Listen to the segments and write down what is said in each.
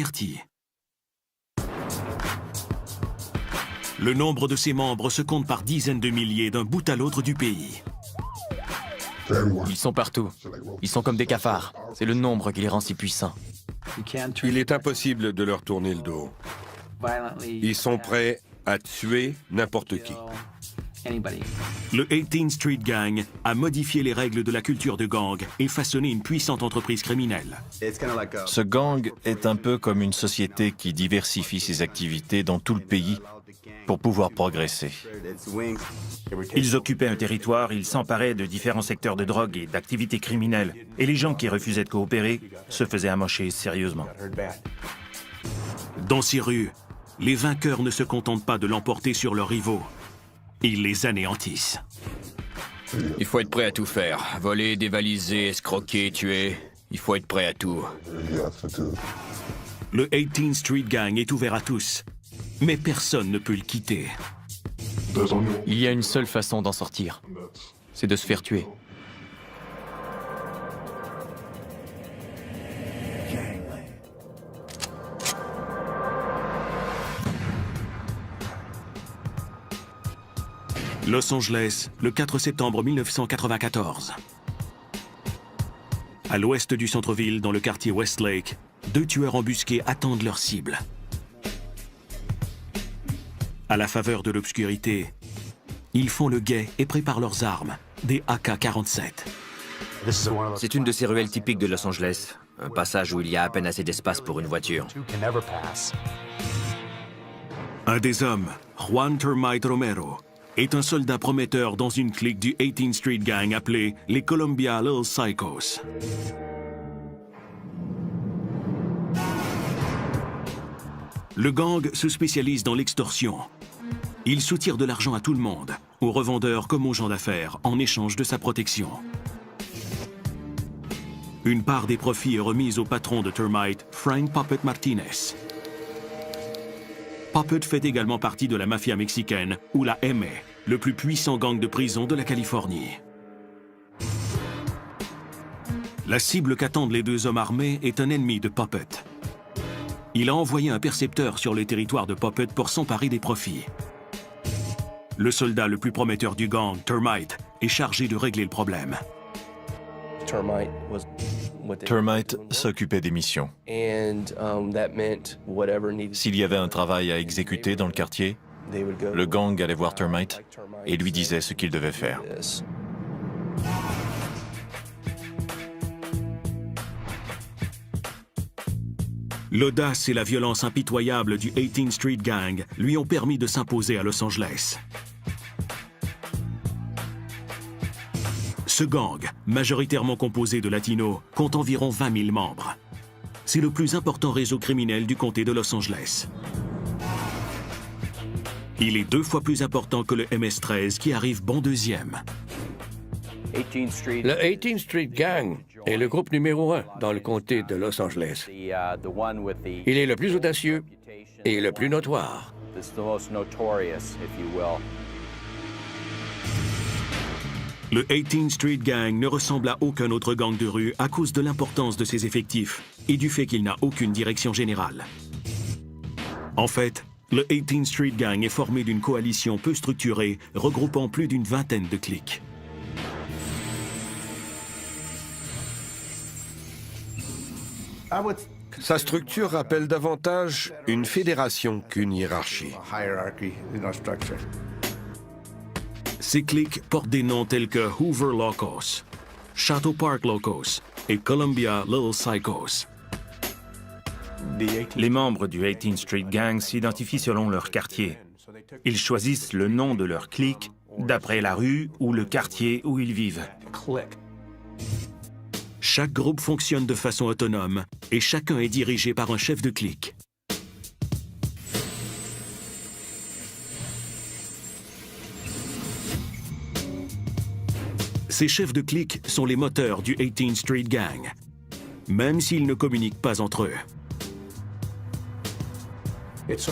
averti. Le nombre de ses membres se compte par dizaines de milliers d'un bout à l'autre du pays. Ils sont partout. Ils sont comme des cafards. C'est le nombre qui les rend si puissants. Il est impossible de leur tourner le dos. Ils sont prêts à tuer n'importe qui. Le 18th Street Gang a modifié les règles de la culture de gang et façonné une puissante entreprise criminelle. Ce gang est un peu comme une société qui diversifie ses activités dans tout le pays pour pouvoir progresser. Ils occupaient un territoire, ils s'emparaient de différents secteurs de drogue et d'activités criminelles. Et les gens qui refusaient de coopérer se faisaient amocher sérieusement. Dans ces rues, les vainqueurs ne se contentent pas de l'emporter sur leurs rivaux. Ils les anéantissent. Il faut être prêt à tout faire. Voler, dévaliser, escroquer, tuer. Il faut être prêt à tout. Le 18th Street Gang est ouvert à tous, mais personne ne peut le quitter. Il y a une seule façon d'en sortir. C'est de se faire tuer. Los Angeles, le 4 septembre 1994. À l'ouest du centre-ville, dans le quartier Westlake, deux tueurs embusqués attendent leur cible. À la faveur de l'obscurité, ils font le guet et préparent leurs armes, des AK-47. C'est une de ces ruelles typiques de Los Angeles. Un passage où il y a à peine assez d'espace pour une voiture. Un des hommes, Juan Termite Romero, est un soldat prometteur dans une clique du 18th Street Gang appelée les Columbia Little Psychos. Le gang se spécialise dans l'extorsion. Il soutire de l'argent à tout le monde, aux revendeurs comme aux gens d'affaires, en échange de sa protection. Une part des profits est remise au patron de Termite, Frank Puppet Martinez. Puppet fait également partie de la mafia mexicaine, ou la MA, le plus puissant gang de prison de la Californie. La cible qu'attendent les deux hommes armés est un ennemi de Puppet. Il a envoyé un percepteur sur le territoire de Puppet pour s'emparer des profits. Le soldat le plus prometteur du gang, Termite, est chargé de régler le problème. Termite s'occupait des missions. S'il y avait un travail à exécuter dans le quartier, le gang allait voir Termite et lui disait ce qu'il devait faire. L'audace et la violence impitoyable du 18th Street Gang lui ont permis de s'imposer à Los Angeles. Ce gang, majoritairement composé de latinos, compte environ 20 000 membres. C'est le plus important réseau criminel du comté de Los Angeles. Il est 2 fois plus important que le MS-13 qui arrive bon deuxième. Le 18th Street Gang est le groupe numéro 1 dans le comté de Los Angeles. Il est le plus audacieux et le plus notoire. Le 18th Street Gang ne ressemble à aucun autre gang de rue à cause de l'importance de ses effectifs et du fait qu'il n'a aucune direction générale. En fait, le 18th Street Gang est formé d'une coalition peu structurée regroupant plus d'une vingtaine de cliques. Sa structure rappelle davantage une fédération qu'une hiérarchie. Ces cliques portent des noms tels que Hoover Locos, Chateau Park Locos et Columbia Little Psychos. Les membres du 18th Street Gang s'identifient selon leur quartier. Ils choisissent le nom de leur clique d'après la rue ou le quartier où ils vivent. Chaque groupe fonctionne de façon autonome et chacun est dirigé par un chef de clique. Ces chefs de clique sont les moteurs du 18th Street Gang, même s'ils ne communiquent pas entre eux.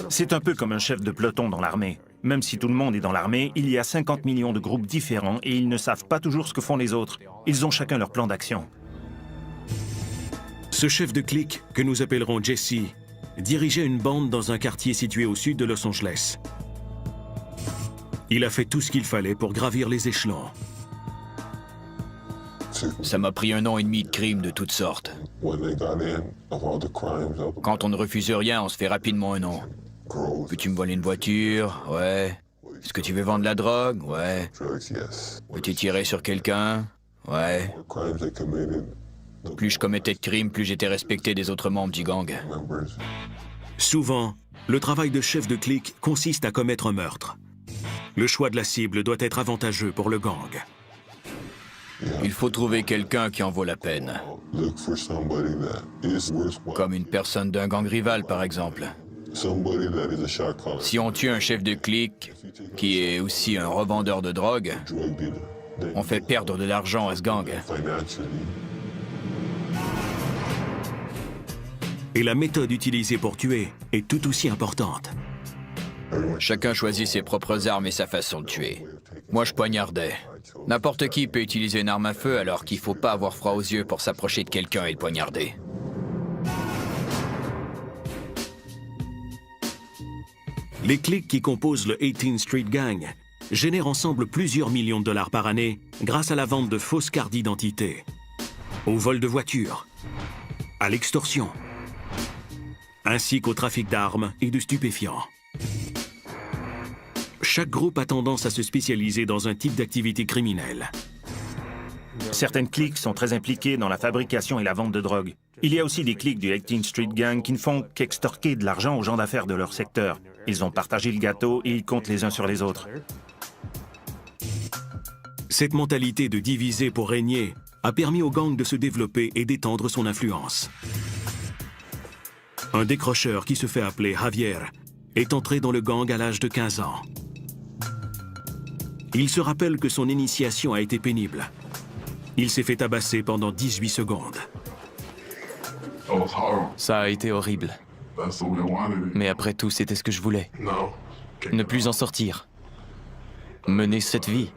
C'est un peu comme un chef de peloton dans l'armée. Même si tout le monde est dans l'armée, il y a 50 millions de groupes différents et ils ne savent pas toujours ce que font les autres. Ils ont chacun leur plan d'action. Ce chef de clique, que nous appellerons Jesse, dirigeait une bande dans un quartier situé au sud de Los Angeles. Il a fait tout ce qu'il fallait pour gravir les échelons. Ça m'a pris 1 an et demi de crimes de toutes sortes. Quand on ne refuse rien, on se fait rapidement un nom. Peux-tu me voler une voiture? Ouais. Est-ce que tu veux vendre la drogue? Ouais. Peux-tu tirer sur quelqu'un? Ouais. Plus je commettais de crimes, plus j'étais respecté des autres membres du gang. Souvent, le travail de chef de clique consiste à commettre un meurtre. Le choix de la cible doit être avantageux pour le gang. Il faut trouver quelqu'un qui en vaut la peine. Comme une personne d'un gang rival, par exemple. Si on tue un chef de clique, qui est aussi un revendeur de drogue, on fait perdre de l'argent à ce gang. Et la méthode utilisée pour tuer est tout aussi importante. Chacun choisit ses propres armes et sa façon de tuer. Moi, je poignardais. N'importe qui peut utiliser une arme à feu, alors qu'il faut pas avoir froid aux yeux pour s'approcher de quelqu'un et le poignarder. Les cliques qui composent le 18th Street Gang génèrent ensemble plusieurs millions de dollars par année grâce à la vente de fausses cartes d'identité, au vol de voitures, à l'extorsion, ainsi qu'au trafic d'armes et de stupéfiants. Chaque groupe a tendance à se spécialiser dans un type d'activité criminelle. Certaines cliques sont très impliquées dans la fabrication et la vente de drogue. Il y a aussi des cliques du 18th Street Gang qui ne font qu'extorquer de l'argent aux gens d'affaires de leur secteur. Ils ont partagé le gâteau et ils comptent les uns sur les autres. Cette mentalité de diviser pour régner a permis au gang de se développer et d'étendre son influence. Un décrocheur qui se fait appeler Javier est entré dans le gang à l'âge de 15 ans. Il se rappelle que son initiation a été pénible. Il s'est fait tabasser pendant 18 secondes. Ça a été horrible. Mais après tout, c'était ce que je voulais. Ne plus en sortir. Mener cette vie.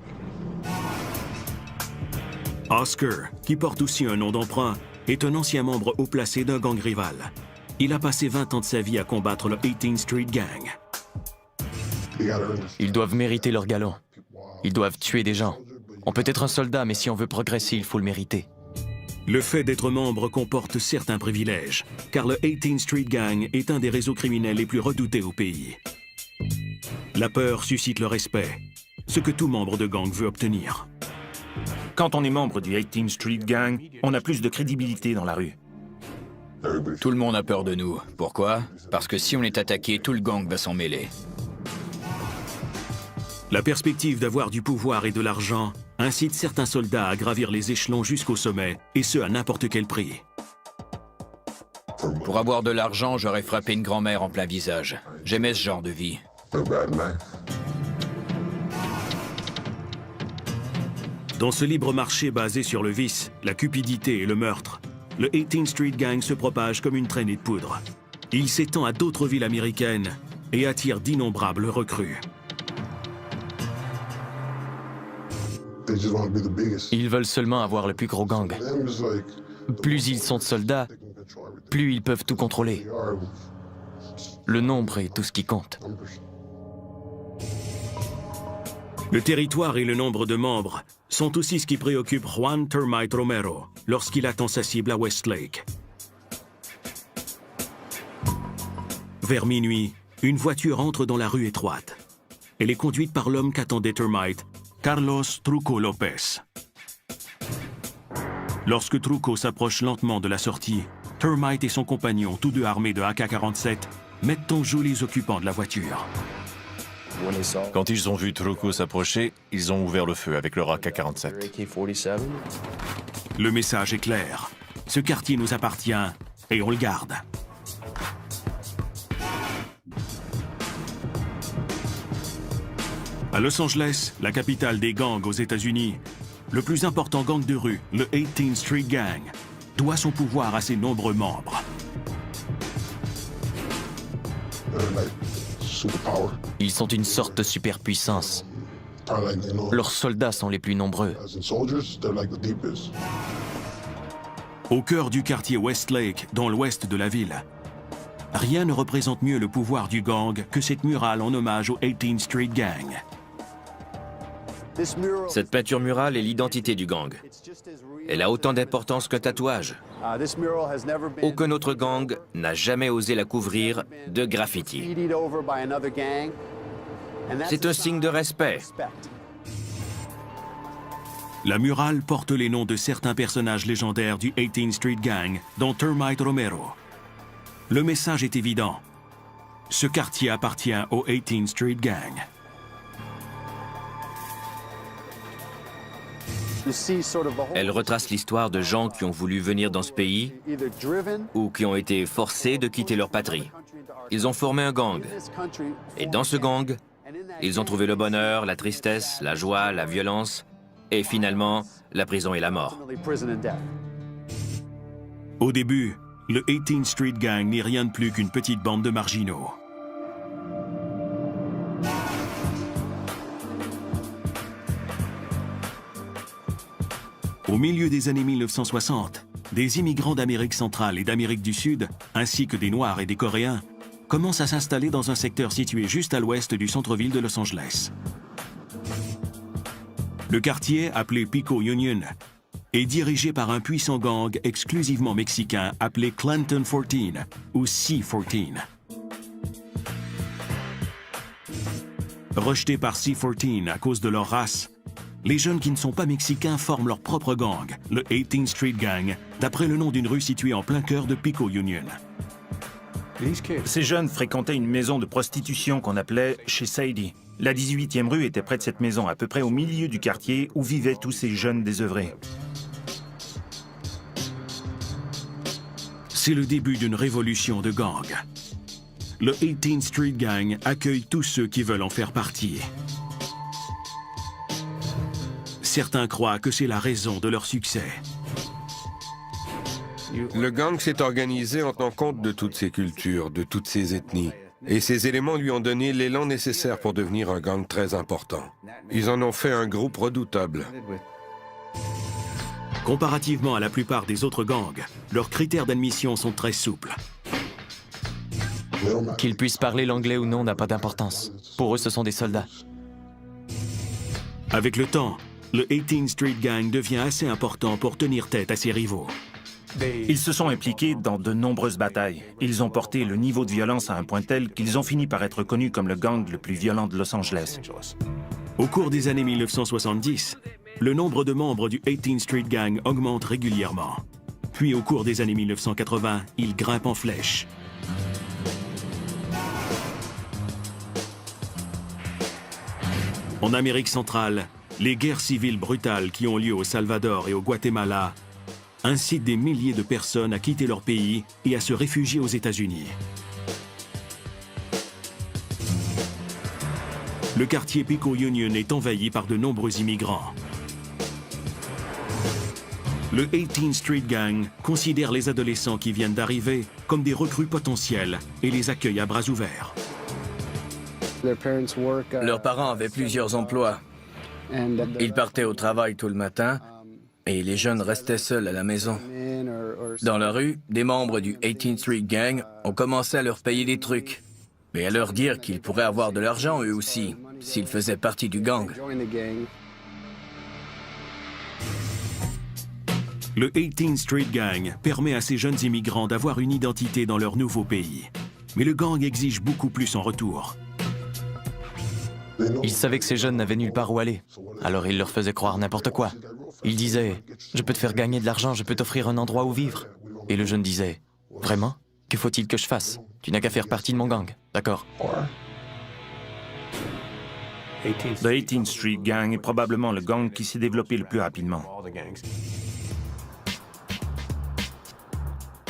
Oscar, qui porte aussi un nom d'emprunt, est un ancien membre haut placé d'un gang rival. Il a passé 20 ans de sa vie à combattre le 18th Street Gang. Ils doivent mériter leur galon. Ils doivent tuer des gens. On peut être un soldat, mais si on veut progresser, il faut le mériter. Le fait d'être membre comporte certains privilèges, car le 18th Street Gang est un des réseaux criminels les plus redoutés au pays. La peur suscite le respect, ce que tout membre de gang veut obtenir. Quand on est membre du 18th Street Gang, on a plus de crédibilité dans la rue. Tout le monde a peur de nous. Pourquoi? Parce que si on est attaqué, tout le gang va s'en mêler. La perspective d'avoir du pouvoir et de l'argent incite certains soldats à gravir les échelons jusqu'au sommet, et ce à n'importe quel prix. Pour avoir de l'argent, j'aurais frappé une grand-mère en plein visage. J'aimais ce genre de vie. Dans ce libre marché basé sur le vice, la cupidité et le meurtre, le 18th Street Gang se propage comme une traînée de poudre. Il s'étend à d'autres villes américaines et attire d'innombrables recrues. Ils veulent seulement avoir le plus gros gang. Plus ils sont de soldats, plus ils peuvent tout contrôler. Le nombre est tout ce qui compte. Le territoire et le nombre de membres sont aussi ce qui préoccupe Juan Termite Romero lorsqu'il attend sa cible à Westlake. Vers minuit, une voiture entre dans la rue étroite. Elle est conduite par l'homme qu'attendait Termite, Carlos Truco Lopez. Lorsque Truco s'approche lentement de la sortie, Termite et son compagnon, tous deux armés de AK-47, mettent en joue les occupants de la voiture. Quand ils ont vu Truco s'approcher, ils ont ouvert le feu avec leur AK-47. Le message est clair. Ce quartier nous appartient et on le garde. À Los Angeles, la capitale des gangs aux États-Unis, le plus important gang de rue, le 18th Street Gang, doit son pouvoir à ses nombreux membres. Ils sont une sorte de superpuissance. Leurs soldats sont les plus nombreux. Au cœur du quartier Westlake, dans l'ouest de la ville, Rien ne représente mieux le pouvoir du gang que cette murale en hommage au 18th Street Gang. Cette peinture murale est l'identité du gang. Elle a autant d'importance qu'un tatouage. Aucun autre gang n'a jamais osé la couvrir de graffiti. C'est un signe de respect. La murale porte les noms de certains personnages légendaires du 18th Street Gang, dont Termite Romero. Le message est évident. Ce quartier appartient au 18th Street Gang. Elle retrace l'histoire de gens qui ont voulu venir dans ce pays ou qui ont été forcés de quitter leur patrie. Ils ont formé un gang. Et dans ce gang, ils ont trouvé le bonheur, la tristesse, la joie, la violence et finalement, la prison et la mort. Au début, le 18th Street Gang n'est rien de plus qu'une petite bande de marginaux. Au milieu des années 1960, des immigrants d'Amérique centrale et d'Amérique du Sud, ainsi que des Noirs et des Coréens, commencent à s'installer dans un secteur situé juste à l'ouest du centre-ville de Los Angeles. Le quartier, appelé Pico Union, est dirigé par un puissant gang exclusivement mexicain appelé Clanton 14 ou C-14. Rejetés par C-14 à cause de leur race, les jeunes qui ne sont pas mexicains forment leur propre gang, le 18th Street Gang, d'après le nom d'une rue située en plein cœur de Pico Union. Ces jeunes fréquentaient une maison de prostitution qu'on appelait chez Sadie. La 18e rue était près de cette maison, à peu près au milieu du quartier où vivaient tous ces jeunes désœuvrés. C'est le début d'une révolution de gangs. Le 18th Street Gang accueille tous ceux qui veulent en faire partie. Certains croient que c'est la raison de leur succès. Le gang s'est organisé en tenant compte de toutes ces cultures, de toutes ces ethnies. Et ces éléments lui ont donné l'élan nécessaire pour devenir un gang très important. Ils en ont fait un groupe redoutable. Comparativement à la plupart des autres gangs, leurs critères d'admission sont très souples. Qu'ils puissent parler l'anglais ou non n'a pas d'importance. Pour eux, ce sont des soldats. Avec le temps, le 18th Street Gang devient assez important pour tenir tête à ses rivaux. Ils se sont impliqués dans de nombreuses batailles. Ils ont porté le niveau de violence à un point tel qu'ils ont fini par être connus comme le gang le plus violent de Los Angeles. Au cours des années 1970, le nombre de membres du 18th Street Gang augmente régulièrement. Puis au cours des années 1980, il grimpe en flèche. En Amérique centrale, les guerres civiles brutales qui ont lieu au Salvador et au Guatemala incitent des milliers de personnes à quitter leur pays et à se réfugier aux États-Unis. Le quartier Pico Union est envahi par de nombreux immigrants. Le 18th Street Gang considère les adolescents qui viennent d'arriver comme des recrues potentielles et les accueille à bras ouverts. Leurs parents avaient plusieurs emplois. Ils partaient au travail tout le matin et les jeunes restaient seuls à la maison. Dans la rue, des membres du 18th Street Gang ont commencé à leur payer des trucs et à leur dire qu'ils pourraient avoir de l'argent eux aussi, s'ils faisaient partie du gang. Le 18th Street Gang permet à ces jeunes immigrants d'avoir une identité dans leur nouveau pays. Mais le gang exige beaucoup plus en retour. Ils savaient que ces jeunes n'avaient nulle part où aller. Alors ils leur faisaient croire n'importe quoi. Ils disaient « Je peux te faire gagner de l'argent, je peux t'offrir un endroit où vivre. » Et le jeune disait « Vraiment? Que faut-il que je fasse? Tu n'as qu'à faire partie de mon gang, d'accord ?» Le 18th Street Gang est probablement le gang qui s'est développé le plus rapidement.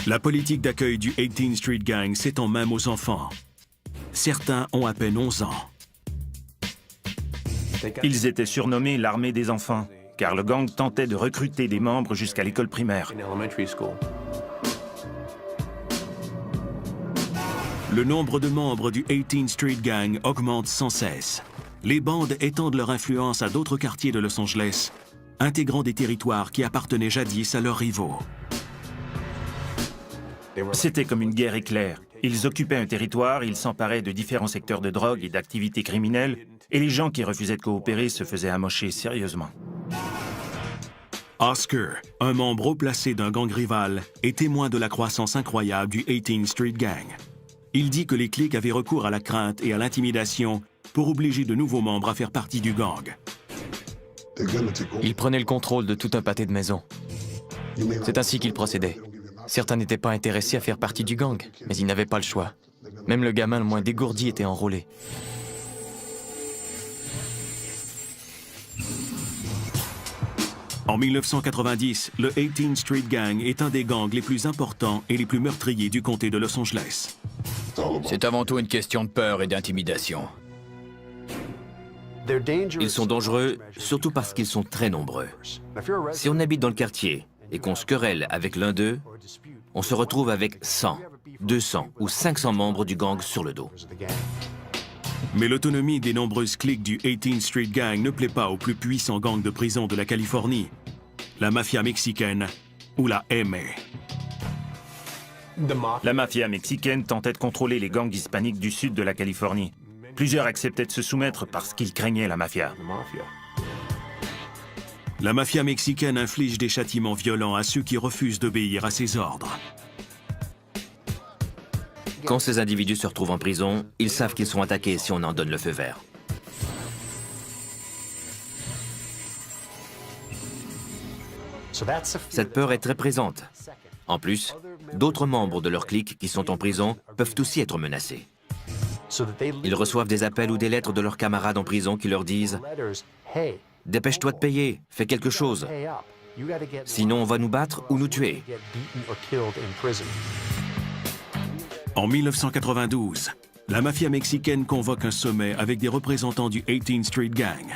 La politique d'accueil du 18th Street Gang s'étend même aux enfants. Certains ont à peine 11 ans. Ils étaient surnommés l'armée des enfants, car le gang tentait de recruter des membres jusqu'à l'école primaire. Le nombre de membres du 18th Street Gang augmente sans cesse. Les bandes étendent leur influence à d'autres quartiers de Los Angeles, intégrant des territoires qui appartenaient jadis à leurs rivaux. C'était comme une guerre éclair. Ils occupaient un territoire, ils s'emparaient de différents secteurs de drogue et d'activités criminelles, et les gens qui refusaient de coopérer se faisaient amocher sérieusement. Oscar, un membre haut placé d'un gang rival, est témoin de la croissance incroyable du 18th Street Gang. Il dit que les cliques avaient recours à la crainte et à l'intimidation pour obliger de nouveaux membres à faire partie du gang. Ils prenaient le contrôle de tout un pâté de maisons. C'est ainsi qu'ils procédaient. Certains n'étaient pas intéressés à faire partie du gang, mais ils n'avaient pas le choix. Même le gamin le moins dégourdi était enrôlé. En 1990, le 18th Street Gang est un des gangs les plus importants et les plus meurtriers du comté de Los Angeles. C'est avant tout une question de peur et d'intimidation. Ils sont dangereux, surtout parce qu'ils sont très nombreux. Si on habite dans le quartier et qu'on se querelle avec l'un d'eux, on se retrouve avec 100, 200 ou 500 membres du gang sur le dos. Mais l'autonomie des nombreuses cliques du 18th Street Gang ne plaît pas au plus puissant gang de prison de la Californie, la mafia mexicaine ou la MA. La mafia mexicaine tentait de contrôler les gangs hispaniques du sud de la Californie. Plusieurs acceptaient de se soumettre parce qu'ils craignaient la mafia. La mafia mexicaine inflige des châtiments violents à ceux qui refusent d'obéir à ses ordres. Quand ces individus se retrouvent en prison, ils savent qu'ils sont attaqués si on en donne le feu vert. Cette peur est très présente. En plus, d'autres membres de leur clique qui sont en prison peuvent aussi être menacés. Ils reçoivent des appels ou des lettres de leurs camarades en prison qui leur disent « Dépêche-toi de payer, fais quelque chose. Sinon on va nous battre ou nous tuer. » En 1992, la mafia mexicaine convoque un sommet avec des représentants du 18th Street Gang.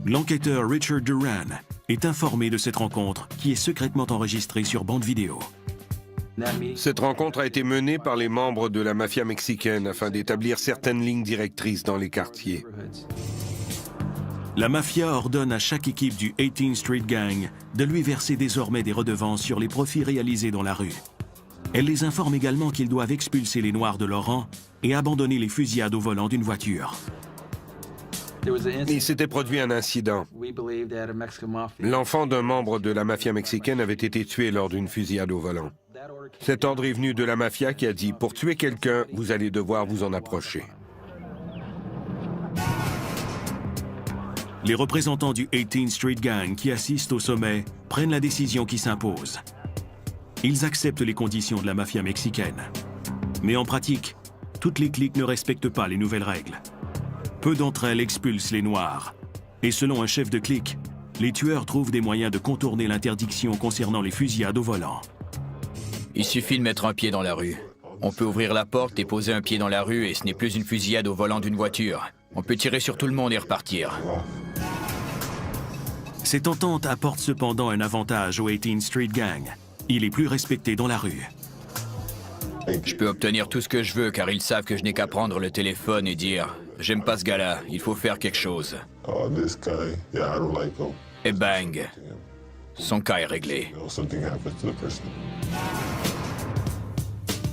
L'enquêteur Richard Duran est informé de cette rencontre qui est secrètement enregistrée sur bande vidéo. Cette rencontre a été menée par les membres de la mafia mexicaine afin d'établir certaines lignes directrices dans les quartiers. La mafia ordonne à chaque équipe du 18th Street Gang de lui verser désormais des redevances sur les profits réalisés dans la rue. Elle les informe également qu'ils doivent expulser les Noirs de leur rang et abandonner les fusillades au volant d'une voiture. Il s'était produit un incident. L'enfant d'un membre de la mafia mexicaine avait été tué lors d'une fusillade au volant. Cet ordre est venu de la mafia qui a dit « Pour tuer quelqu'un, vous allez devoir vous en approcher ». Les représentants du 18th Street Gang qui assistent au sommet prennent la décision qui s'impose. Ils acceptent les conditions de la mafia mexicaine. Mais en pratique, toutes les cliques ne respectent pas les nouvelles règles. Peu d'entre elles expulsent les Noirs. Et selon un chef de clique, les tueurs trouvent des moyens de contourner l'interdiction concernant les fusillades au volant. Il suffit de mettre un pied dans la rue. On peut ouvrir la porte et poser un pied dans la rue et ce n'est plus une fusillade au volant d'une voiture. On peut tirer sur tout le monde et repartir. Cette entente apporte cependant un avantage au 18th Street Gang. Il est plus respecté dans la rue. Je peux obtenir tout ce que je veux car ils savent que je n'ai qu'à prendre le téléphone et dire « J'aime pas ce gars-là, il faut faire quelque chose. » Et bang, son cas est réglé.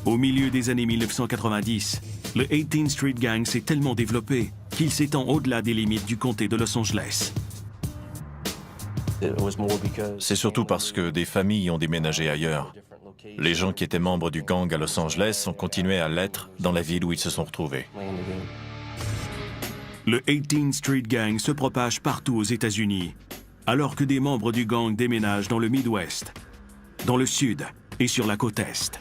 Au milieu des années 1990, le 18th Street Gang s'est tellement développé qu'il s'étend au-delà des limites du comté de Los Angeles. C'est surtout parce que des familles ont déménagé ailleurs. Les gens qui étaient membres du gang à Los Angeles ont continué à l'être dans la ville où ils se sont retrouvés. Le 18th Street Gang se propage partout aux États-Unis, alors que des membres du gang déménagent dans le Midwest, dans le Sud et sur la côte Est.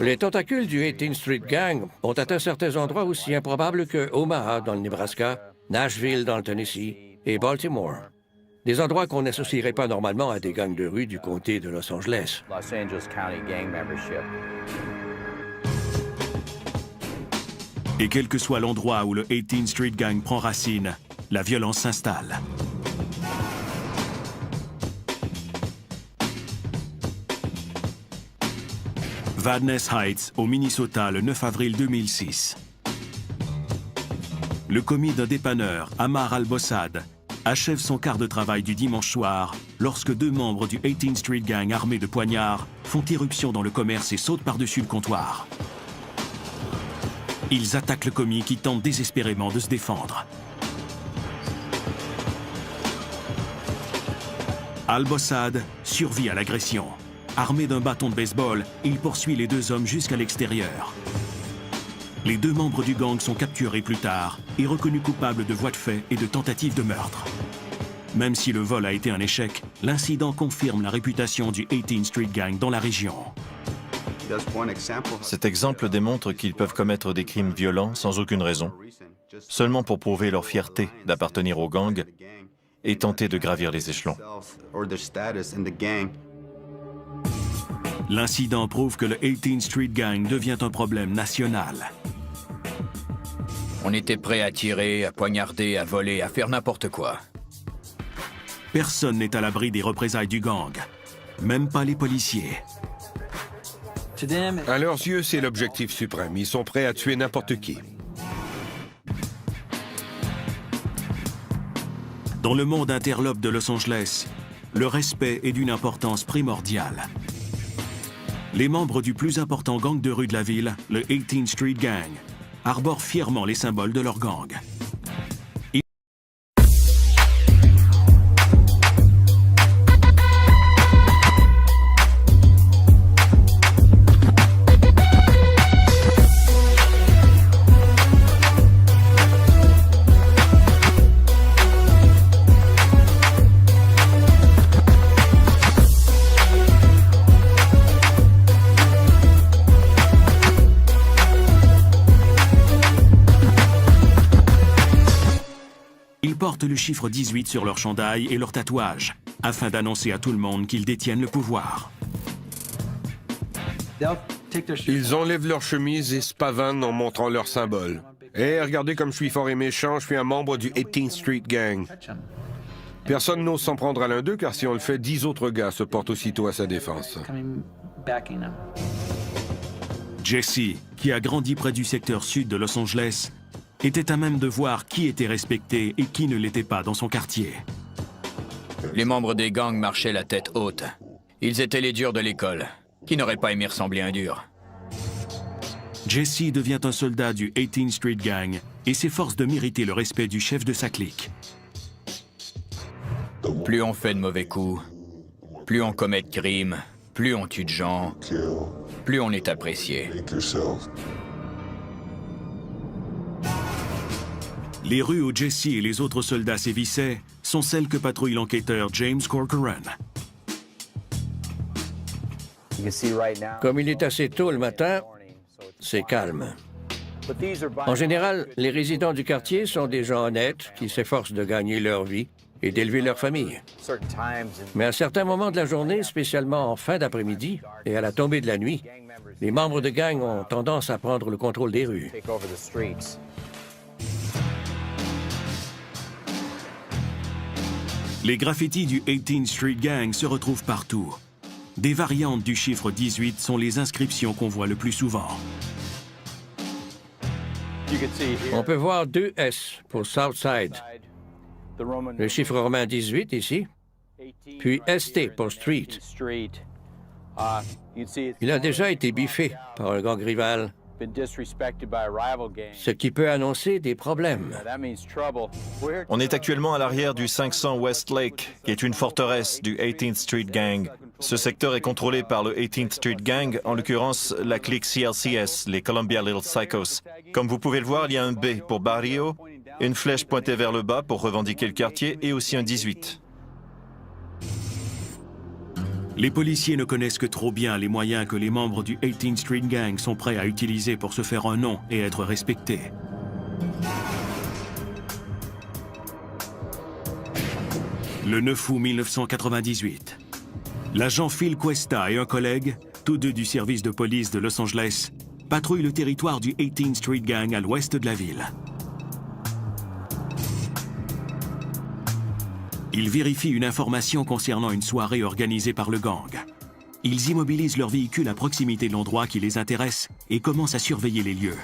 Les tentacules du 18th Street Gang ont atteint certains endroits aussi improbables que Omaha dans le Nebraska, Nashville dans le Tennessee et Baltimore. Des endroits qu'on n'associerait pas normalement à des gangs de rue du comté de Los Angeles. Et quel que soit l'endroit où le 18th Street Gang prend racine, la violence s'installe. Vadnais Heights, au Minnesota, le 9 avril 2006. Le commis d'un dépanneur, Ammar al-Bossad, achève son quart de travail du dimanche soir lorsque deux membres du 18th Street Gang armés de poignards font irruption dans le commerce et sautent par-dessus le comptoir. Ils attaquent le commis qui tente désespérément de se défendre. Al-Bossad survit à l'agression. Armé d'un bâton de baseball, il poursuit les deux hommes jusqu'à l'extérieur. Les deux membres du gang sont capturés plus tard et reconnus coupables de voies de fait et de tentative de meurtre. Même si le vol a été un échec, l'incident confirme la réputation du 18th Street Gang dans la région. Cet exemple démontre qu'ils peuvent commettre des crimes violents sans aucune raison, seulement pour prouver leur fierté d'appartenir au gang et tenter de gravir les échelons. L'incident prouve que le 18th Street Gang devient un problème national. On était prêt à tirer, à poignarder, à voler, à faire n'importe quoi. Personne n'est à l'abri des représailles du gang, même pas les policiers. À leurs yeux, c'est l'objectif suprême. Ils sont prêts à tuer n'importe qui. Dans le monde interlope de Los Angeles, le respect est d'une importance primordiale. Les membres du plus important gang de rue de la ville, le 18th Street Gang, arborent fièrement les symboles de leur gang. Ils portent le chiffre 18 sur leur chandail et leur tatouage, afin d'annoncer à tout le monde qu'ils détiennent le pouvoir. Ils enlèvent leur chemise et se pavanent en montrant leur symbole. Hé, regardez comme je suis fort et méchant, je suis un membre du 18th Street Gang. Personne n'ose s'en prendre à l'un d'eux, car si on le fait, 10 autres gars se portent aussitôt à sa défense. Jesse, qui a grandi près du secteur sud de Los Angeles, était à même de voir qui était respecté et qui ne l'était pas dans son quartier. Les membres des gangs marchaient la tête haute. Ils étaient les durs de l'école. Qui n'aurait pas aimé ressembler à un dur? Jesse devient un soldat du 18th Street Gang et s'efforce de mériter le respect du chef de sa clique. Plus on fait de mauvais coups, plus on commet de crimes, plus on tue de gens, plus on est apprécié. Les rues où Jesse et les autres soldats sévissaient sont celles que patrouille l'enquêteur James Corcoran. Comme il est assez tôt le matin, c'est calme. En général, les résidents du quartier sont des gens honnêtes qui s'efforcent de gagner leur vie et d'élever leur famille. Mais à certains moments de la journée, spécialement en fin d'après-midi et à la tombée de la nuit, les membres de gang ont tendance à prendre le contrôle des rues. Les graffitis du 18th Street Gang se retrouvent partout. Des variantes du chiffre 18 sont les inscriptions qu'on voit le plus souvent. On peut voir 2 S pour Southside, le chiffre romain 18 ici, puis ST pour Street. Il a déjà été biffé par un gang rival, ce qui peut annoncer des problèmes. On est actuellement à l'arrière du 500 Westlake, qui est une forteresse du 18th Street Gang. Ce secteur est contrôlé par le 18th Street Gang, en l'occurrence la clique CLCS, les Columbia Little Psychos. Comme vous pouvez le voir, il y a un B pour Barrio, une flèche pointée vers le bas pour revendiquer le quartier et aussi un 18. Les policiers ne connaissent que trop bien les moyens que les membres du 18th Street Gang sont prêts à utiliser pour se faire un nom et être respectés. Le 9 août 1998, l'agent Phil Cuesta et un collègue, tous deux du service de police de Los Angeles, patrouillent le territoire du 18th Street Gang à l'ouest de la ville. Ils vérifient une information concernant une soirée organisée par le gang. Ils immobilisent leur véhicule à proximité de l'endroit qui les intéresse et commencent à surveiller les lieux.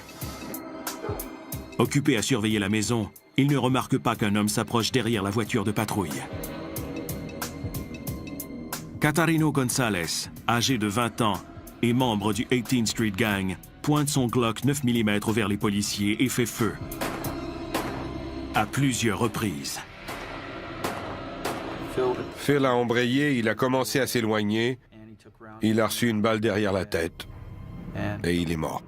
Occupés à surveiller la maison, il ne remarque pas qu'un homme s'approche derrière la voiture de patrouille. Catarino González, âgé de 20 ans et membre du 18th Street Gang, pointe son Glock 9 mm vers les policiers et fait feu. À plusieurs reprises. Phil a embrayé, il a commencé à s'éloigner. Il a reçu une balle derrière la tête. Et il est mort.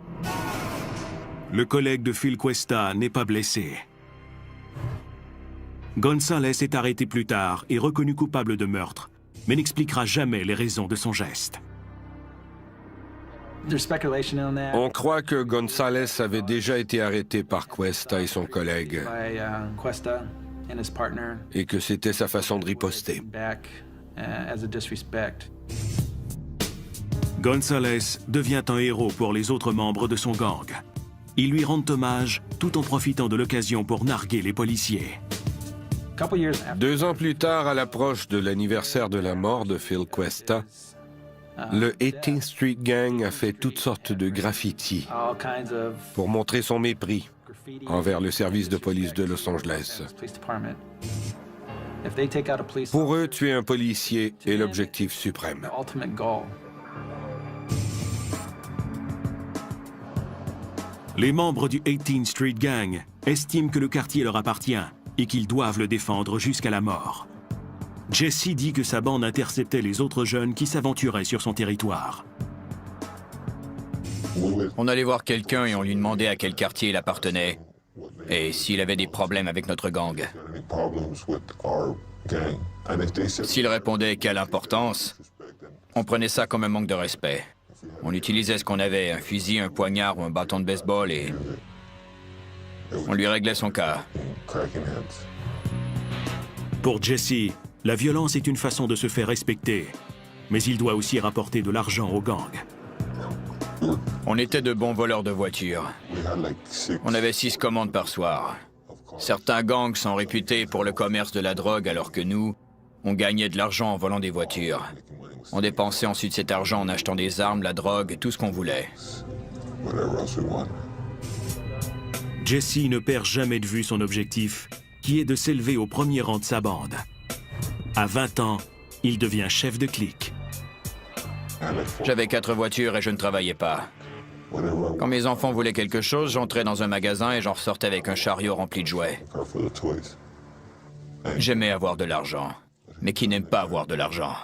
Le collègue de Phil Cuesta n'est pas blessé. González est arrêté plus tard et reconnu coupable de meurtre, mais n'expliquera jamais les raisons de son geste. On croit que González avait déjà été arrêté par Cuesta et son collègue, et que c'était sa façon de riposter. González devient un héros pour les autres membres de son gang. Ils lui rendent hommage tout en profitant de l'occasion pour narguer les policiers. 2 ans plus tard, à l'approche de l'anniversaire de la mort de Phil Cuesta, le 18th Street Gang a fait toutes sortes de graffitis pour montrer son mépris envers le service de police de Los Angeles. Pour eux, tuer un policier est l'objectif suprême. Les membres du 18th Street Gang estiment que le quartier leur appartient et qu'ils doivent le défendre jusqu'à la mort. Jesse dit que sa bande interceptait les autres jeunes qui s'aventuraient sur son territoire. On allait voir quelqu'un et on lui demandait à quel quartier il appartenait et s'il avait des problèmes avec notre gang. S'il répondait quelle importance, on prenait ça comme un manque de respect. On utilisait ce qu'on avait, un fusil, un poignard ou un bâton de baseball et on lui réglait son cas. Pour Jesse, la violence est une façon de se faire respecter, mais il doit aussi rapporter de l'argent au gang. On était de bons voleurs de voitures. On avait 6 commandes par soir. Certains gangs sont réputés pour le commerce de la drogue alors que nous, on gagnait de l'argent en volant des voitures. On dépensait ensuite cet argent en achetant des armes, la drogue, tout ce qu'on voulait. Jesse ne perd jamais de vue son objectif, qui est de s'élever au premier rang de sa bande. À 20 ans, il devient chef de clique. J'avais 4 voitures et je ne travaillais pas. Quand mes enfants voulaient quelque chose, j'entrais dans un magasin et j'en ressortais avec un chariot rempli de jouets. J'aimais avoir de l'argent, mais qui n'aime pas avoir de l'argent?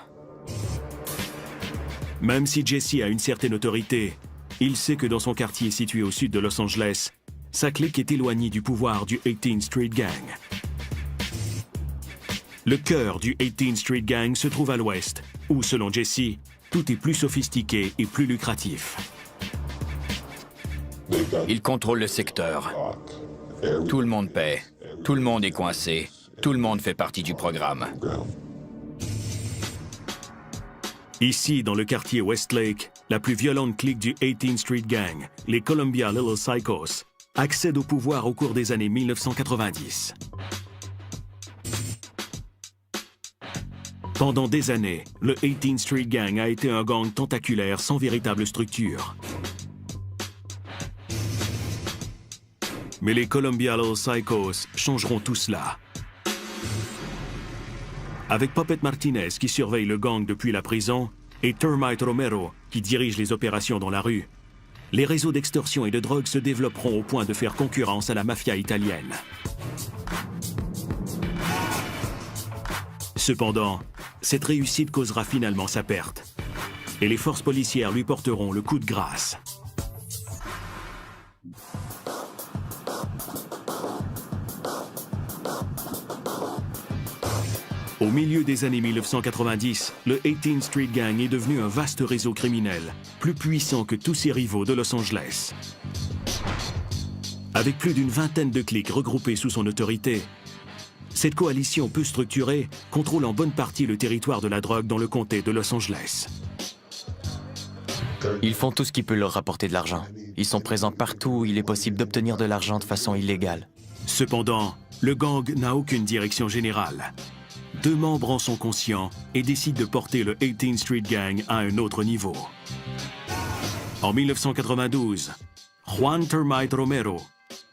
Même si Jesse a une certaine autorité, il sait que dans son quartier situé au sud de Los Angeles, sa clique est éloignée du pouvoir du 18th Street Gang. Le cœur du 18th Street Gang se trouve à l'ouest, où, selon Jesse, tout est plus sophistiqué et plus lucratif. Ils contrôlent le secteur. Tout le monde paie. Tout le monde est coincé. Tout le monde fait partie du programme. Ici, dans le quartier Westlake, la plus violente clique du 18th Street Gang, les Columbia Little Psychos, accède au pouvoir au cours des années 1990. Pendant des années, le 18th Street Gang a été un gang tentaculaire sans véritable structure. Mais les Columbia Little Psychos changeront tout cela. Avec Puppet Martinez qui surveille le gang depuis la prison et Termite Romero qui dirige les opérations dans la rue, les réseaux d'extorsion et de drogue se développeront au point de faire concurrence à la mafia italienne. Cependant, cette réussite causera finalement sa perte, et les forces policières lui porteront le coup de grâce. Au milieu des années 1990, le 18th Street Gang est devenu un vaste réseau criminel, plus puissant que tous ses rivaux de Los Angeles. Avec plus d'une vingtaine de cliques regroupées sous son autorité, cette coalition peu structurée contrôle en bonne partie le territoire de la drogue dans le comté de Los Angeles. Ils font tout ce qui peut leur rapporter de l'argent. Ils sont présents partout où il est possible d'obtenir de l'argent de façon illégale. Cependant, le gang n'a aucune direction générale. 2 membres en sont conscients et décident de porter le 18th Street Gang à un autre niveau. En 1992, Juan Termite Romero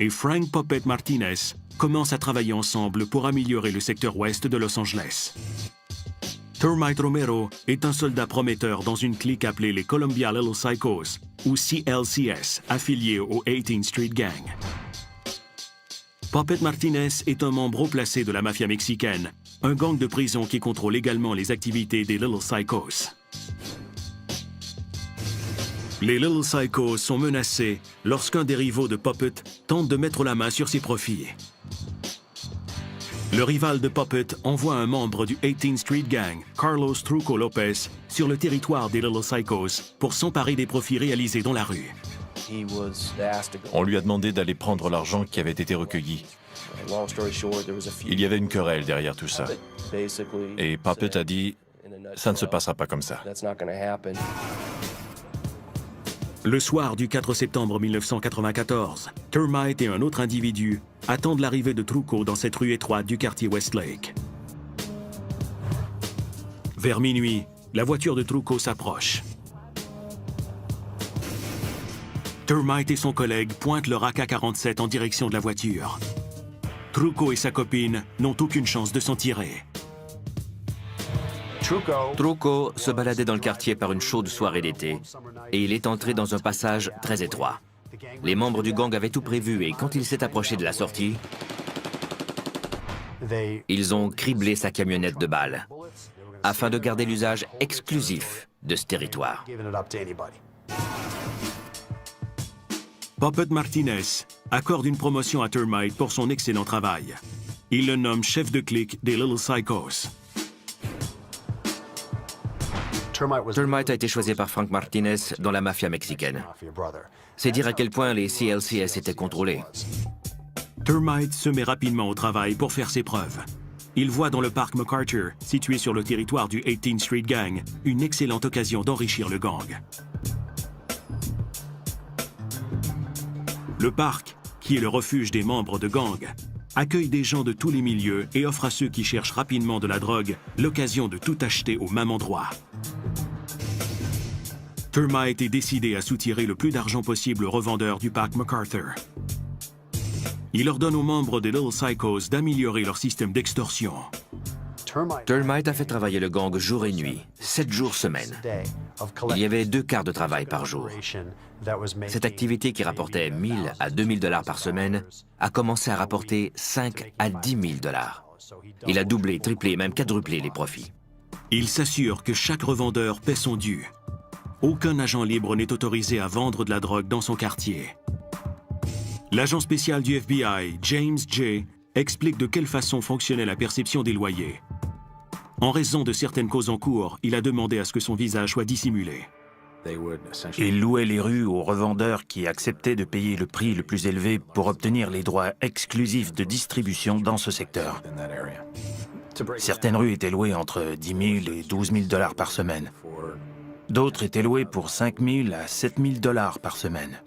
et Frank Puppet Martinez commencent à travailler ensemble pour améliorer le secteur ouest de Los Angeles. Termite Romero est un soldat prometteur dans une clique appelée les Columbia Little Psychos, ou CLCS, affiliée au 18th Street Gang. Puppet Martinez est un membre haut placé de la mafia mexicaine, un gang de prison qui contrôle également les activités des Little Psychos. Les Little Psychos sont menacés lorsqu'un des rivaux de Puppet tente de mettre la main sur ses profits. Le rival de Puppet envoie un membre du 18th Street Gang, Carlos Truco Lopez, sur le territoire des Little Psychos pour s'emparer des profits réalisés dans la rue. On lui a demandé d'aller prendre l'argent qui avait été recueilli. Il y avait une querelle derrière tout ça. Et Puppet a dit « ça ne se passera pas comme ça ». Le soir du 4 septembre 1994, Termite et un autre individu attendent l'arrivée de Truco dans cette rue étroite du quartier Westlake. Vers minuit, la voiture de Truco s'approche. Termite et son collègue pointent leur AK-47 en direction de la voiture. Truco et sa copine n'ont aucune chance de s'en tirer. Truco se baladait dans le quartier par une chaude soirée d'été et il est entré dans un passage très étroit. Les membres du gang avaient tout prévu et quand il s'est approché de la sortie, ils ont criblé sa camionnette de balles afin de garder l'usage exclusif de ce territoire. Puppet Martinez accorde une promotion à Termite pour son excellent travail. Il le nomme chef de clique des Little Psychos. Termite a été choisi par Frank Martinez dans la mafia mexicaine. C'est dire à quel point les CLCS étaient contrôlés. Termite se met rapidement au travail pour faire ses preuves. Il voit dans le parc MacArthur, situé sur le territoire du 18th Street Gang, une excellente occasion d'enrichir le gang. Le parc, qui est le refuge des membres de gangs, accueille des gens de tous les milieux et offre à ceux qui cherchent rapidement de la drogue l'occasion de tout acheter au même endroit. Termite est décidé à soutirer le plus d'argent possible aux revendeurs du parc MacArthur. Il ordonne aux membres des Little Psychos d'améliorer leur système d'extorsion. Termite a fait travailler le gang jour et nuit, 7 jours semaine. Il y avait 2 quarts de travail par jour. Cette activité qui rapportait 1000 à 2000 $ par semaine a commencé à rapporter 5 à 10 000 $. Il a doublé, triplé, même quadruplé les profits. Il s'assure que chaque revendeur paie son dû. Aucun agent libre n'est autorisé à vendre de la drogue dans son quartier. L'agent spécial du FBI, James J., explique de quelle façon fonctionnait la perception des loyers. En raison de certaines causes en cours, il a demandé à ce que son visage soit dissimulé. Ils louaient les rues aux revendeurs qui acceptaient de payer le prix le plus élevé pour obtenir les droits exclusifs de distribution dans ce secteur. Certaines rues étaient louées entre 10 000 et 12 000 $ par semaine. D'autres étaient louées pour 5 000 à 7 000 $ par semaine.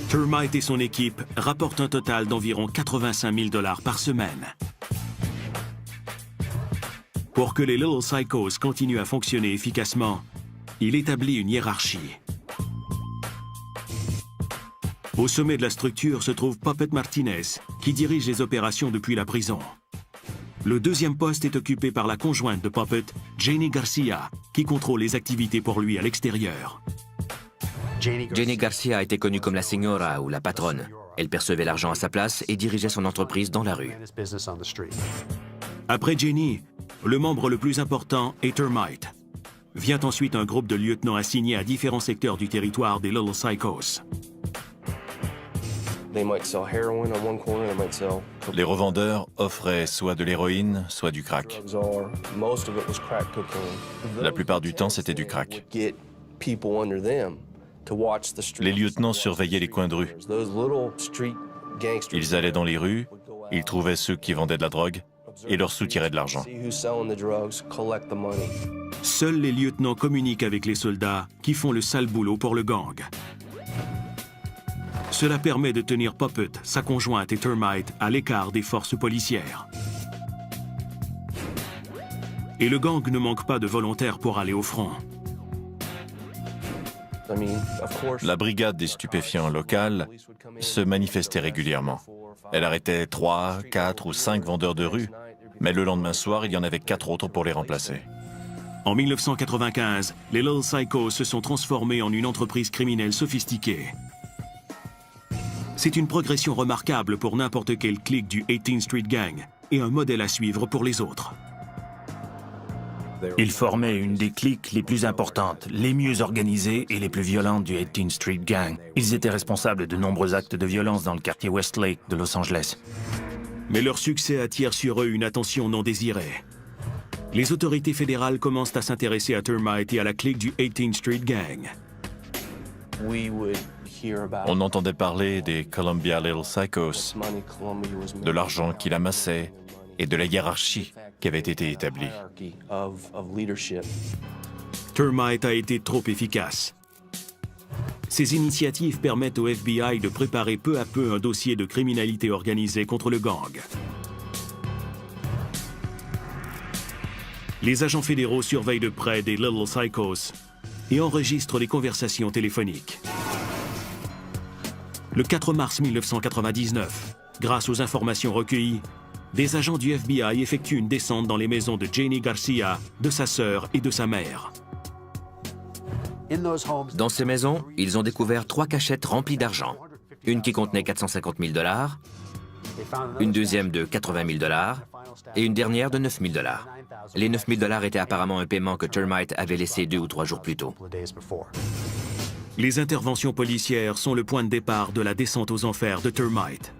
Termite et son équipe rapportent un total d'environ 85 000 $ par semaine. Pour que les Little Psychos continuent à fonctionner efficacement, il établit une hiérarchie. Au sommet de la structure se trouve Puppet Martinez, qui dirige les opérations depuis la prison. Le deuxième poste est occupé par la conjointe de Puppet, Jenny Garcia, qui contrôle les activités pour lui à l'extérieur. Jenny Garcia était connue comme la señora ou la patronne. Elle percevait l'argent à sa place et dirigeait son entreprise dans la rue. Après Jenny, le membre le plus important est Termite. Vient ensuite un groupe de lieutenants assignés à différents secteurs du territoire des Little Psychos. Les revendeurs offraient soit de l'héroïne, soit du crack. La plupart du temps, c'était du crack. Les lieutenants surveillaient les coins de rue. Ils allaient dans les rues, ils trouvaient ceux qui vendaient de la drogue et leur soutiraient de l'argent. Seuls les lieutenants communiquent avec les soldats qui font le sale boulot pour le gang. Cela permet de tenir Puppet, sa conjointe et Termite à l'écart des forces policières. Et le gang ne manque pas de volontaires pour aller au front. La brigade des stupéfiants locale se manifestait régulièrement. Elle arrêtait 3, 4 ou 5 vendeurs de rue, mais le lendemain soir, il y en avait 4 autres pour les remplacer. En 1995, les Little Psychos se sont transformés en une entreprise criminelle sophistiquée. C'est une progression remarquable pour n'importe quel clique du 18th Street Gang et un modèle à suivre pour les autres. Ils formaient une des cliques les plus importantes, les mieux organisées et les plus violentes du 18th Street Gang. Ils étaient responsables de nombreux actes de violence dans le quartier Westlake de Los Angeles. Mais leur succès attire sur eux une attention non désirée. Les autorités fédérales commencent à s'intéresser à Termite et à la clique du 18th Street Gang. On entendait parler des Columbia Little Psychos, de l'argent qu'il amassait et de la hiérarchie qui avait été établie. Termite a été trop efficace. Ces initiatives permettent au FBI de préparer peu à peu un dossier de criminalité organisée contre le gang. Les agents fédéraux surveillent de près des Little Psychos et enregistrent les conversations téléphoniques. Le 4 mars 1999, grâce aux informations recueillies, des agents du FBI effectuent une descente dans les maisons de Janie Garcia, de sa sœur et de sa mère. Dans ces maisons, ils ont découvert 3 cachettes remplies d'argent. Une qui contenait 450 000 $, une deuxième de 80 000 $ et une dernière de 9 000 $. Les 9 000 $ étaient apparemment un paiement que Termite avait laissé 2 ou 3 jours plus tôt. Les interventions policières sont le point de départ de la descente aux enfers de Termite.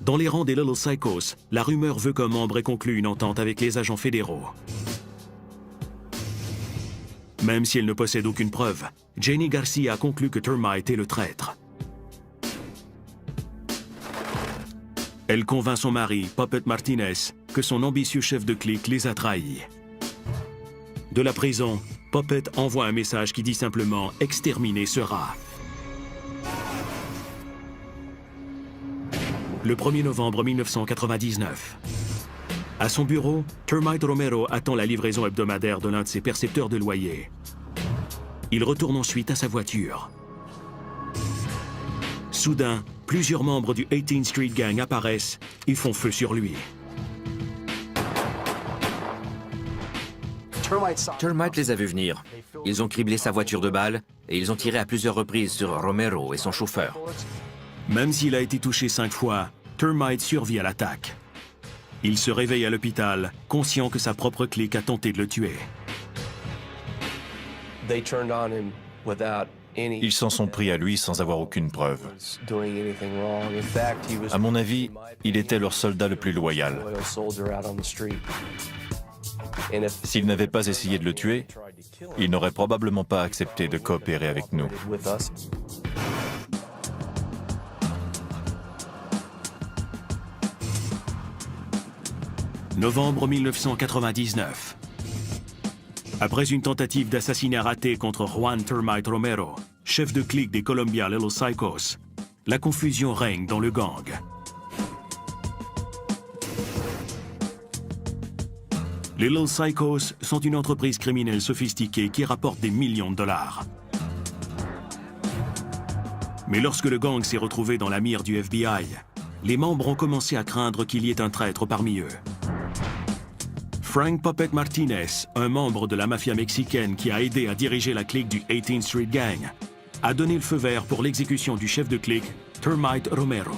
Dans les rangs des Little Psychos, la rumeur veut qu'un membre ait conclu une entente avec les agents fédéraux. Même si elle ne possède aucune preuve, Janie Garcia conclut que Termite est le traître. Elle convainc son mari, Puppet Martinez, que son ambitieux chef de clique les a trahis. De la prison, Puppet envoie un message qui dit simplement « Exterminer sera ». Le 1er novembre 1999. À son bureau, Termite Romero attend la livraison hebdomadaire de l'un de ses percepteurs de loyer. Il retourne ensuite à sa voiture. Soudain, plusieurs membres du 18th Street Gang apparaissent et font feu sur lui. Termite les a vus venir. Ils ont criblé sa voiture de balles et ils ont tiré à plusieurs reprises sur Romero et son chauffeur. Même s'il a été touché 5 fois, Termite survit à l'attaque. Il se réveille à l'hôpital, conscient que sa propre clique a tenté de le tuer. Ils s'en sont pris à lui sans avoir aucune preuve. À mon avis, il était leur soldat le plus loyal. S'ils n'avaient pas essayé de le tuer, il n'aurait probablement pas accepté de coopérer avec nous. Novembre 1999. Après une tentative d'assassinat ratée contre Juan Termite Romero, chef de clique des Columbia Little Psychos, la confusion règne dans le gang. Les Little Psychos sont une entreprise criminelle sophistiquée qui rapporte des millions de dollars. Mais lorsque le gang s'est retrouvé dans la mire du FBI, les membres ont commencé à craindre qu'il y ait un traître parmi eux. Frank Puppet Martinez, un membre de la mafia mexicaine qui a aidé à diriger la clique du 18th Street Gang, a donné le feu vert pour l'exécution du chef de clique, Termite Romero.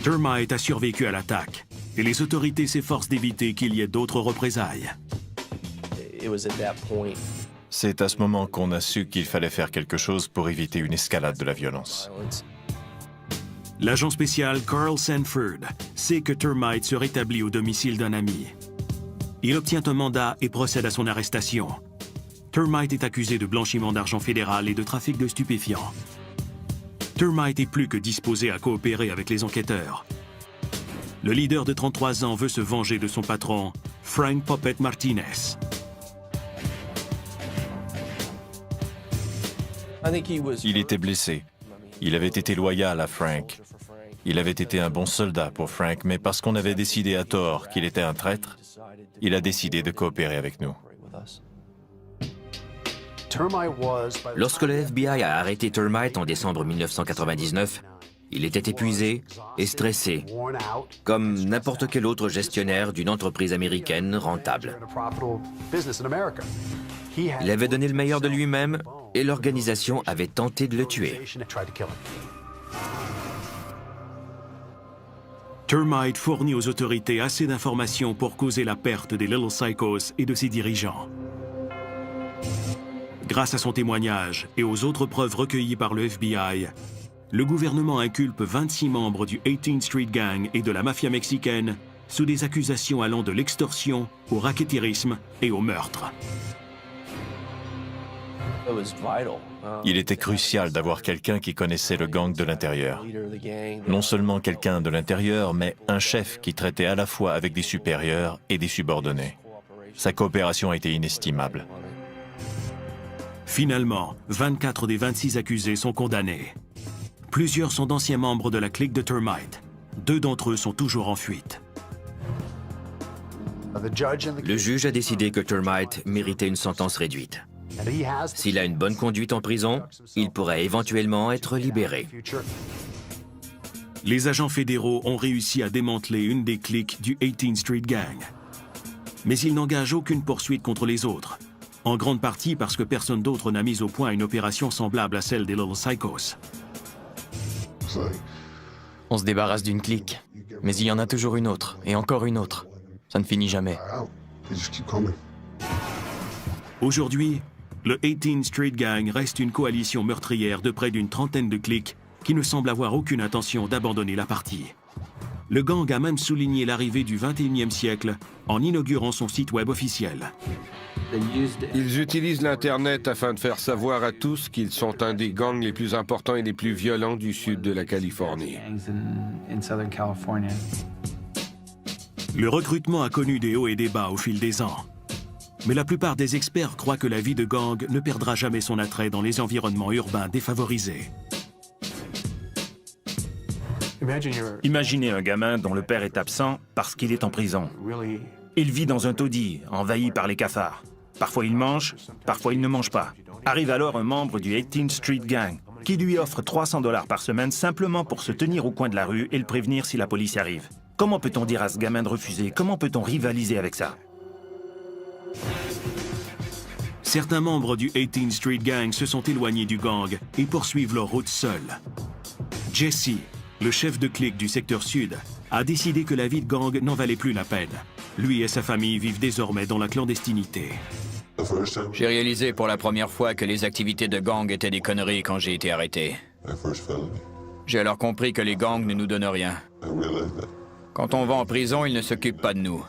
Termite a survécu à l'attaque et les autorités s'efforcent d'éviter qu'il y ait d'autres représailles. C'est à ce moment qu'on a su qu'il fallait faire quelque chose pour éviter une escalade de la violence. L'agent spécial Carl Sanford sait que Termite se rétablit au domicile d'un ami. Il obtient un mandat et procède à son arrestation. Termite est accusé de blanchiment d'argent fédéral et de trafic de stupéfiants. Termite est plus que disposé à coopérer avec les enquêteurs. Le leader de 33 ans veut se venger de son patron, Frank Puppet Martinez. Il était blessé. Il avait été loyal à Frank. Il avait été un bon soldat pour Frank, mais parce qu'on avait décidé à tort qu'il était un traître, il a décidé de coopérer avec nous. Lorsque le FBI a arrêté Termite en décembre 1999, il était épuisé et stressé, comme n'importe quel autre gestionnaire d'une entreprise américaine rentable. Il avait donné le meilleur de lui-même et l'organisation avait tenté de le tuer. Termite fournit aux autorités assez d'informations pour causer la perte des Little Psychos et de ses dirigeants. Grâce à son témoignage et aux autres preuves recueillies par le FBI, le gouvernement inculpe 26 membres du 18th Street Gang et de la mafia mexicaine sous des accusations allant de l'extorsion au rackettierisme et au meurtre. Il était crucial d'avoir quelqu'un qui connaissait le gang de l'intérieur. Non seulement quelqu'un de l'intérieur, mais un chef qui traitait à la fois avec des supérieurs et des subordonnés. Sa coopération a été inestimable. Finalement, 24 des 26 accusés sont condamnés. Plusieurs sont d'anciens membres de la clique de Termite. 2 d'entre eux sont toujours en fuite. Le juge a décidé que Termite méritait une sentence réduite. S'il a une bonne conduite en prison, il pourrait éventuellement être libéré. Les agents fédéraux ont réussi à démanteler une des cliques du 18th Street Gang. Mais ils n'engagent aucune poursuite contre les autres, en grande partie parce que personne d'autre n'a mis au point une opération semblable à celle des Little Psychos. On se débarrasse d'une clique, mais il y en a toujours une autre, et encore une autre. Ça ne finit jamais. Aujourd'hui, le 18th Street Gang reste une coalition meurtrière de près d'une trentaine de cliques qui ne semble avoir aucune intention d'abandonner la partie. Le gang a même souligné l'arrivée du 21e siècle en inaugurant son site web officiel. Ils utilisent l'Internet afin de faire savoir à tous qu'ils sont un des gangs les plus importants et les plus violents du sud de la Californie. Le recrutement a connu des hauts et des bas au fil des ans. Mais la plupart des experts croient que la vie de gang ne perdra jamais son attrait dans les environnements urbains défavorisés. Imaginez un gamin dont le père est absent parce qu'il est en prison. Il vit dans un taudis, envahi par les cafards. Parfois il mange, parfois il ne mange pas. Arrive alors un membre du 18th Street Gang qui lui offre 300 $ par semaine simplement pour se tenir au coin de la rue et le prévenir si la police arrive. Comment peut-on dire à ce gamin de refuser? Comment peut-on rivaliser avec ça? Certains membres du 18th Street Gang se sont éloignés du gang et poursuivent leur route seuls. Jesse, le chef de clique du secteur sud, a décidé que la vie de gang n'en valait plus la peine. Lui et sa famille vivent désormais dans la clandestinité. J'ai réalisé pour la première fois que les activités de gang étaient des conneries quand j'ai été arrêté. J'ai alors compris que les gangs ne nous donnent rien. Quand on va en prison, ils ne s'occupent pas de nous.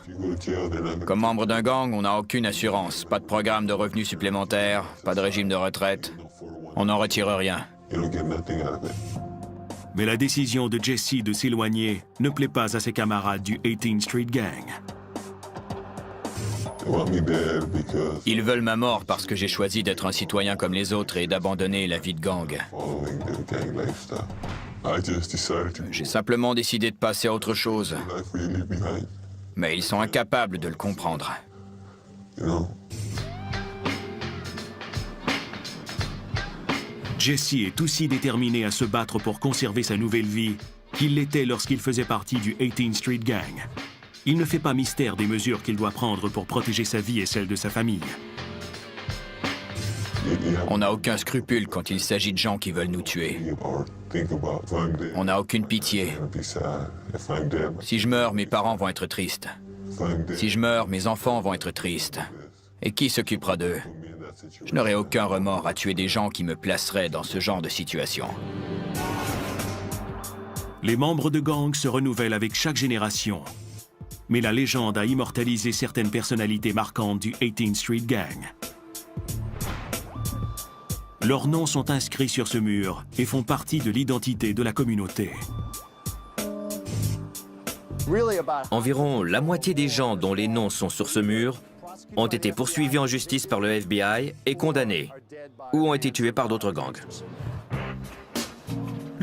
Comme membre d'un gang, on n'a aucune assurance, pas de programme de revenus supplémentaires, pas de régime de retraite. On n'en retire rien. Mais la décision de Jesse de s'éloigner ne plaît pas à ses camarades du 18th Street Gang. Ils veulent ma mort parce que j'ai choisi d'être un citoyen comme les autres et d'abandonner la vie de gang. J'ai simplement décidé de passer à autre chose. Mais ils sont incapables de le comprendre. Jesse est aussi déterminé à se battre pour conserver sa nouvelle vie qu'il l'était lorsqu'il faisait partie du 18th Street Gang. Il ne fait pas mystère des mesures qu'il doit prendre pour protéger sa vie et celle de sa famille. On n'a aucun scrupule quand il s'agit de gens qui veulent nous tuer. On n'a aucune pitié. Si je meurs, mes parents vont être tristes. Si je meurs, mes enfants vont être tristes. Et qui s'occupera d'eux? Je n'aurai aucun remords à tuer des gens qui me placeraient dans ce genre de situation. Les membres de gang se renouvellent avec chaque génération. Mais la légende a immortalisé certaines personnalités marquantes du 18th Street Gang. Leurs noms sont inscrits sur ce mur et font partie de l'identité de la communauté. Environ la moitié des gens dont les noms sont sur ce mur ont été poursuivis en justice par le FBI et condamnés, ou ont été tués par d'autres gangs.